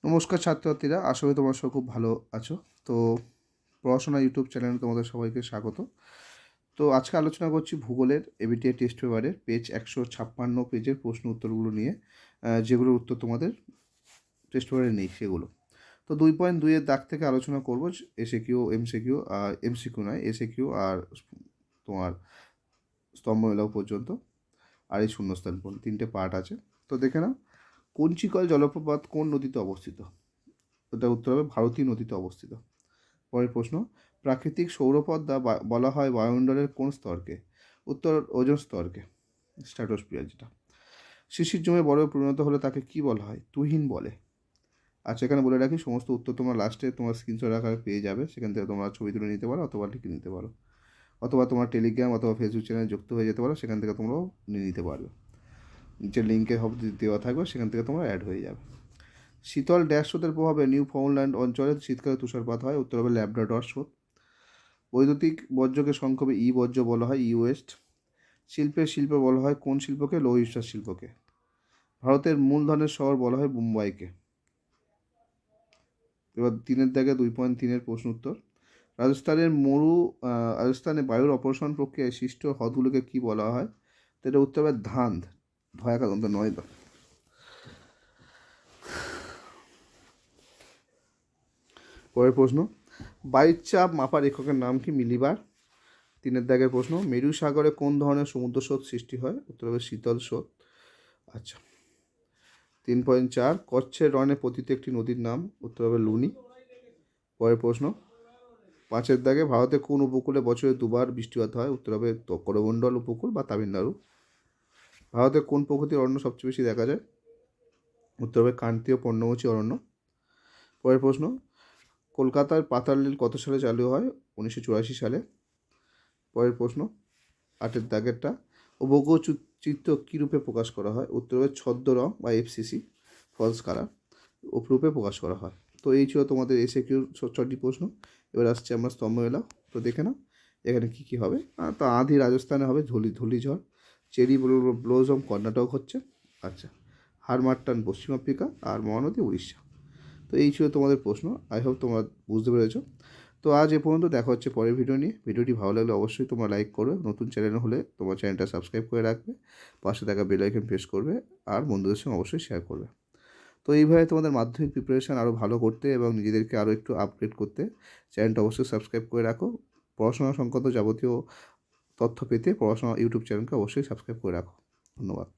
নমস্কার ছাত্রছাত্রীরা, আশা করি তোমরা সব খুব ভালো আছো। তো পড়াশোনা ইউটিউব চ্যানেলে তোমাদের সবাইকে স্বাগত। তো আজকে আলোচনা করছি ভূগোলের এবিটিএ টেস্ট পেপারের পেজ 156 পেজের প্রশ্ন উত্তরগুলো নিয়ে, যেগুলোর উত্তর তোমাদের টেস্ট পেপারে নেই সেগুলো। তো 2.2-এর দাগ থেকে আলোচনা করবো এসএকিউ, এমসিকিউ, আর এমসিকিউ নয় এসএকিউ, আর তোমার স্তম্ভমেলাও পর্যন্ত, আর এই শূন্যস্থান পর্যন্ত 3টে পার্ট আছে। তো দেখে নাও, কঞ্চিকল জলপ্রপাত কোন নদীতে অবস্থিত? এটা উত্তর হবে ভারতী নদীতে অবস্থিত। পরের প্রশ্ন, প্রাকৃতিক সৌরপথ বলা হয় বায়ুমণ্ডলের কোন স্তরকে? উত্তর ওজোন স্তরকে, স্ট্র্যাটোস্ফিয়ার যেটা। শিশির জমে বরফে পরিণত হলে তাকে কি বলা হয়? তুহিন বলে। আচ্ছা, এখানে বলে রাখি সমস্ত উত্তর তোমরা লাস্টে তোমার স্ক্রিনশট আকারে পেয়ে যাবে, সেখান থেকে তোমরা ছবি তুলে নিতে পারো অথবা লিখে নিতে পারো, অথবা তোমার টেলিগ্রাম অথবা ফেসবুক চ্যানেলে যুক্ত হয়ে যেতে পারো, সেখান থেকে তোমরাও নিয়ে নিতে পারবে। নিচের লিঙ্কে দেওয়া থাকবে, সেখান থেকে তোমরা অ্যাড হয়ে যাবে। শীতল ড্যাশ স্রোতের প্রভাবে নিউ ফাউন্ডল্যান্ড অঞ্চলে শীতকালে তুষারপাত হয়? উত্তর হবে ল্যাব্রাডর স্রোত। বৈদ্যুতিক বর্জ্যকে সংক্ষেপে ই বর্জ্য বলা হয়, ই ওয়েস্ট। শিল্পে বলা হয় কোন শিল্পকে? লৌহ ইস্পাত শিল্পকে। ভারতের মূলধনের শহর বলা হয় মুম্বাইকে। এবার 3-এর দাগে 2.3-এর প্রশ্ন উত্তর। রাজস্থানে বায়ুর অপসারণ প্রক্রিয়ায় সৃষ্ট হ্রদগুলোকে কি বলা হয়? তো এটা উত্তর হবে ধান্ধ, ধয়াকান্ত নয়। পরের প্রশ্ন, বায়ুর চাপ মাপার এককের নাম কি? মিলিবার। 3-এর দাগের প্রশ্ন, মেরু সাগরে কোন ধরনের সমুদ্র স্রোত সৃষ্টি হয়? উত্তর হবে শীতল স্রোত। আচ্ছা, 3.4, কচ্ছের রণে পতিত একটি নদীর নাম? উত্তর হবে লুনি। পরের প্রশ্ন, 5-এর দাগে, ভারতে কোন উপকূলে বছরে দুবার বৃষ্টিপাত হয়? উত্তর হবে করমণ্ডল উপকূল বা তামিলনাড়ু। ভারতে কোন প্রকৃতির অরণ্য সবচেয়ে বেশি দেখা যায়? উত্তর হবে ক্রান্তীয় পর্ণমোচী অরণ্য। পরের প্রশ্ন, কলকাতার পাতাল রেল কত সালে চালু হয়? 1984 সালে। পরের প্রশ্ন, 8-এর দাগেরটা, উপগ্রহ চিত্র কী রূপে প্রকাশ করা হয়? উত্তর হবে ছদ্ম রং বা এফসিসি, ফলস কালার রূপে প্রকাশ করা হয়। তো এই ছিল তোমাদের এসএকিউর 6টি প্রশ্ন। এবার আসছে আমরা স্তম্ভমেলা। তো দেখে নাও এখানে কী কী হবে। তো আঁধি রাজস্থানে হবে, ধূলিঝড়। চেরি ব্লোজম কর্ণাটক হচ্ছে। আচ্ছা, হারমাট্টান পশ্চিম আফ্রিকা, আর মহানদী উড়িষ্যা। তো এই ছিল তোমাদের প্রশ্ন। আই হোপ তোমরা বুঝতে পেরেছো। তো আজ এ পর্যন্ত, দেখা হচ্ছে পরের ভিডিও নিয়ে। ভিডিওটি ভালো লাগলে অবশ্যই তোমরা লাইক করবে, নতুন চ্যানেল হলে তোমার চ্যানেলটা সাবস্ক্রাইব করে রাখবে, পাশে থাকা বেল আইকন প্রেস করবে, আর বন্ধুদের সঙ্গে অবশ্যই শেয়ার করবে। তো এইভাবে তোমাদের মাধ্যমিক প্রিপারেশান আরও ভালো করতে এবং নিজেদেরকে আরও একটু আপগ্রেড করতে চ্যানেলটা অবশ্যই সাবস্ক্রাইব করে রাখো। পড়াশোনা সংক্রান্ত যাবতীয় তথ্য পেতে পড়াশোনা ইউটিউব চ্যানেলকে অবশ্যই সাবস্ক্রাইব করে রাখো। ধন্যবাদ।